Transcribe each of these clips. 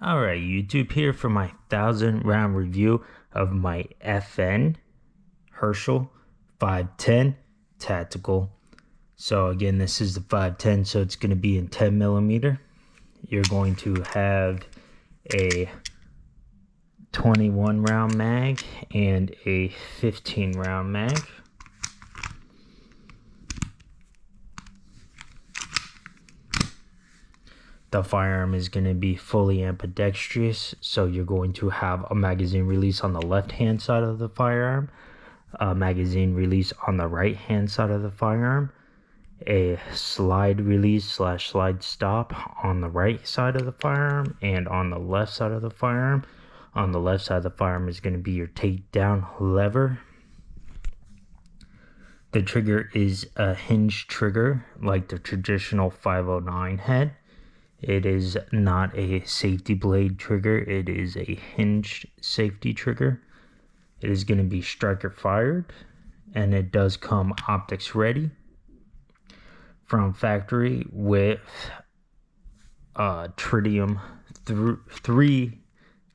Alright, YouTube, here for my 1,000 round review of my FN Herschel 510 Tactical. So again, this is the 510, so it's going to be in 10 millimeter. You're going to have a 21 round mag and a 15 round mag. The firearm is going to be fully ambidextrous, so you're going to have a magazine release on the left hand side of the firearm, a magazine release on the right hand side of the firearm, a slide release / slide stop on the right side of the firearm, and on the left side of the firearm. On the left side of the firearm is going to be your takedown lever. The trigger is a hinge trigger like the traditional 509 head. It is not a safety blade trigger, it is a hinged safety trigger. It is going to be striker fired, and it does come optics ready from factory with tritium 3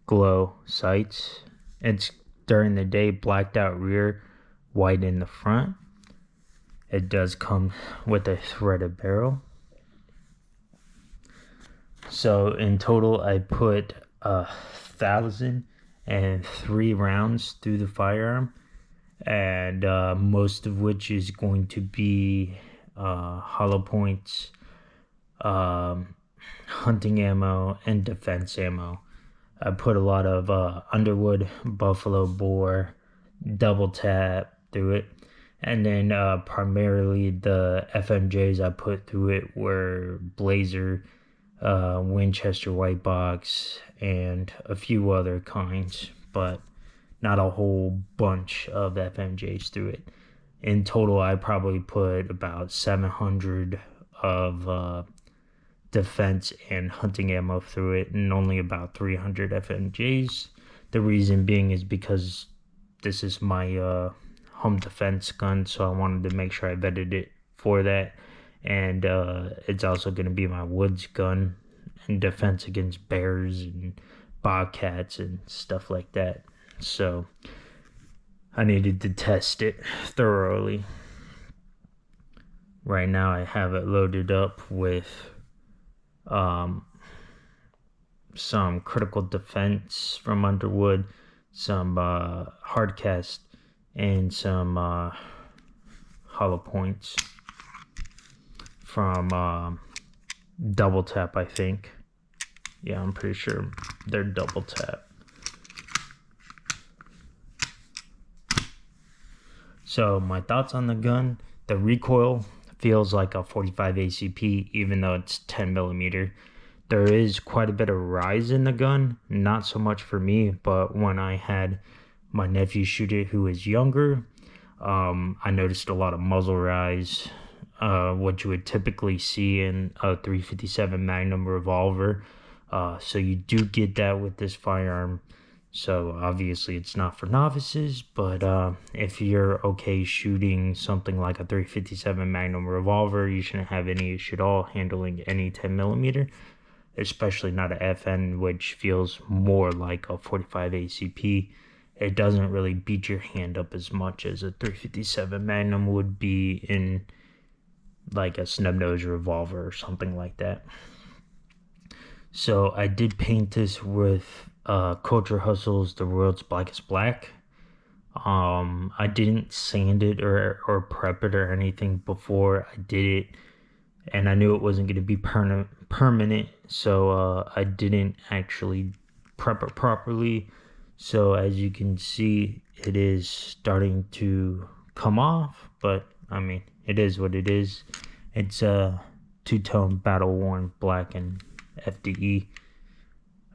glow sights. It's during the day, blacked out rear, white in the front. It does come with a threaded barrel. So in total, I put 1,003 rounds through the firearm, and most of which is going to be hollow points, hunting ammo, and defense ammo. I put a lot of Underwood, Buffalo Bore, double tap through it. And then primarily the FMJs I put through it were Blazer, Winchester White Box, and a few other kinds, but not a whole bunch of FMJs through it. In total, I probably put about 700 of defense and hunting ammo through it, and only about 300 FMJs. The reason being is because this is my home defense gun, so I wanted to make sure I vetted it for that. And it's also going to be my woods gun in defense against bears and bobcats and stuff like that. So I needed to test it thoroughly. Right now I have it loaded up with some critical defense from Underwood, some hardcast, and some hollow points from double tap, I think. Yeah, I'm pretty sure they're double tap. So my thoughts on the gun: the recoil feels like a 45 ACP, even though it's 10 millimeter. There is quite a bit of rise in the gun, not so much for me, but when I had my nephew shoot it, who is younger, I noticed a lot of muzzle rise, what you would typically see in a 357 Magnum revolver. So you do get that with this firearm. So obviously it's not for novices, but if you're okay shooting something like a 357 Magnum revolver, you shouldn't have any issue at all handling any 10 millimeter, especially not a FN, which feels more like a 45 ACP. It doesn't really beat your hand up as much as a 357 Magnum would be in like a snub nose revolver or something like that. So I did paint this with Culture Hustle's The World's Blackest Black. I didn't sand it or prep it or anything before I did it, and I knew it wasn't going to be permanent, so I didn't actually prep it properly. So as you can see, it is starting to come off, but I mean, it is what it is. It's a two-tone battle worn black and FDE.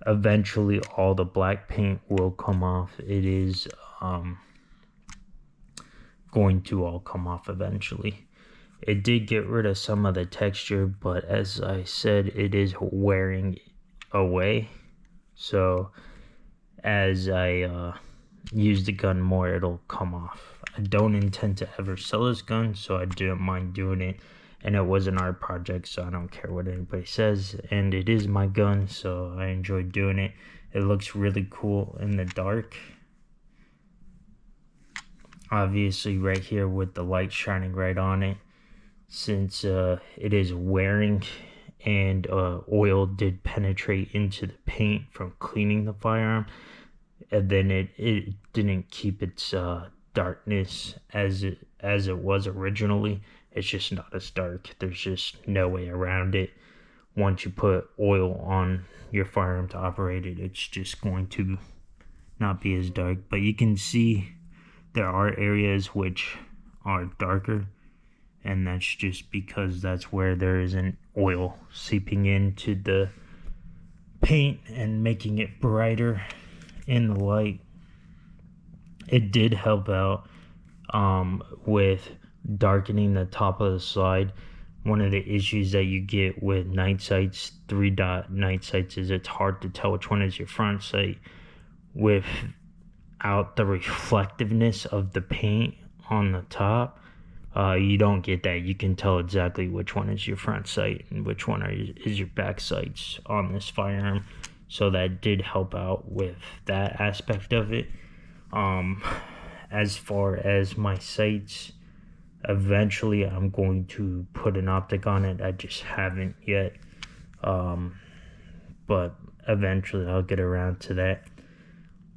Eventually all the black paint will come off. It is going to all come off eventually. It did get rid of some of the texture, but as I said, it is wearing away. So as I use the gun more, it'll come off. I don't intend to ever sell this gun, so I didn't mind doing it. and it was an art project, so I don't care what anybody says. And it is my gun, so I enjoy doing it. It looks really cool in the dark. Obviously, right here with the light shining right on it, since it is wearing, and oil did penetrate into the paint from cleaning the firearm, and then it didn't keep its darkness as it was originally. It's just not as dark. There's just no way around it. Once you put oil on your firearm to operate it, it's just going to not be as dark. But you can see there are areas which are darker, and that's just because that's where there isn't oil seeping into the paint and making it brighter in the light. It did help out with darkening the top of the slide. One of the issues that you get with night sights, 3-dot night sights, is it's hard to tell which one is your front sight without the reflectiveness of the paint on the top. You don't get that. You can tell exactly which one is your front sight and which one is your back sights on this firearm. So that did help out with that aspect of it. As far as my sights, eventually I'm going to put an optic on it. I just haven't yet. But eventually I'll get around to that.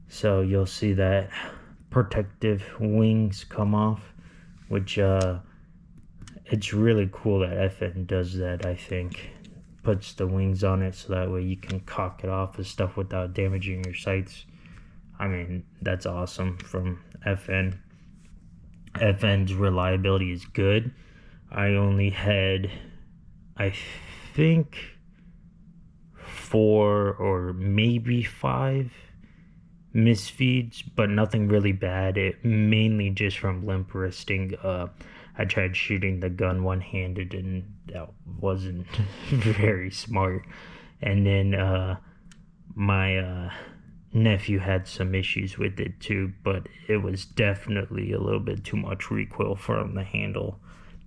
So you'll see that protective wings come off, which it's really cool that FN does that. I think puts the wings on it so that way you can cock it off and stuff without damaging your sights. I mean, that's awesome from FN. FN's reliability is good. I only had, I think, 4 or maybe 5 misfeeds, but nothing really bad. It mainly just from limp wristing. I tried shooting the gun one-handed, and that wasn't very smart. And then my nephew had some issues with it too, but it was definitely a little bit too much recoil from the handle.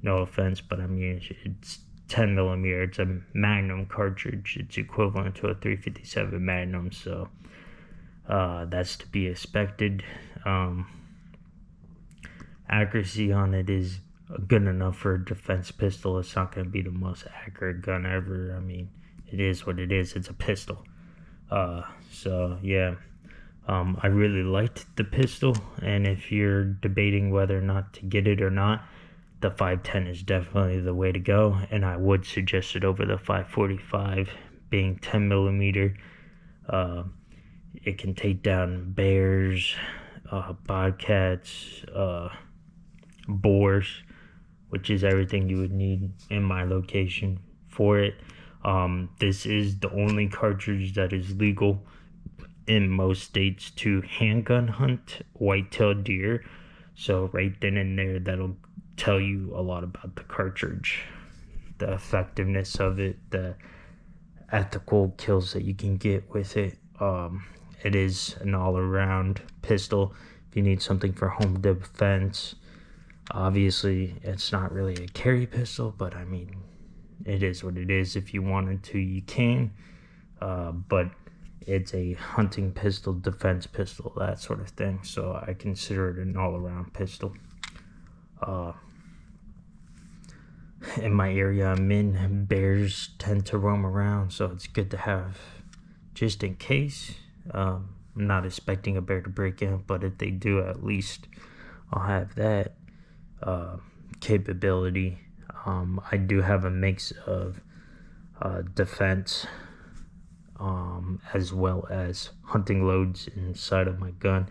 No offense, but I mean, it's 10 millimeter. It's a Magnum cartridge. It's equivalent to a 357 Magnum, so that's to be expected. Accuracy on it is good enough for a defense pistol. It's not going to be the most accurate gun ever. I mean, it is what it is. It's a pistol. So yeah, I really liked the pistol, and if you're debating whether or not to get it or not, the 510 is definitely the way to go, and I would suggest it over the 545, being 10 millimeter. It can take down bears, bobcats, boars, which is everything you would need in my location for it. This is the only cartridge that is legal in most states to handgun hunt white-tailed deer. So right then and there, that'll tell you a lot about the cartridge, the effectiveness of it, the ethical kills that you can get with it. It is an all-around pistol. If you need something for home defense, obviously it's not really a carry pistol, but I mean, it is what it is. If you wanted to, you can, but it's a hunting pistol, defense pistol, that sort of thing. So I consider it an all-around pistol. In my area I'm in, bears tend to roam around, so it's good to have just in case. I'm not expecting a bear to break in, but if they do, at least I'll have that capability. I do have a mix of defense as well as hunting loads inside of my gun,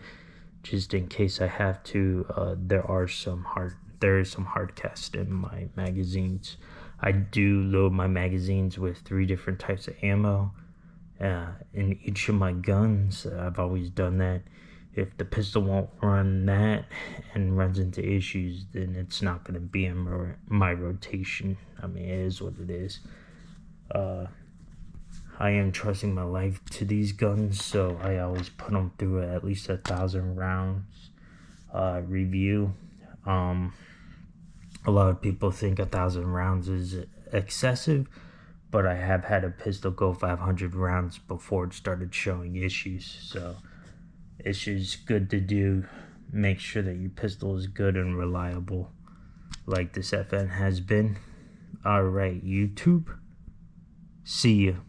just in case I have to. There is some hard cast in my magazines. I do load my magazines with 3 different types of ammo in each of my guns. I've always done that. If the pistol won't run that and runs into issues, then it's not going to be in my rotation. I mean, it is what it is. I am trusting my life to these guns, so I always put them through at least 1,000 rounds review. A lot of people think 1,000 rounds is excessive, but I have had a pistol go 500 rounds before it started showing issues. So it's just good to do. Make sure that your pistol is good and reliable, like this FN has been. Alright, YouTube. See you.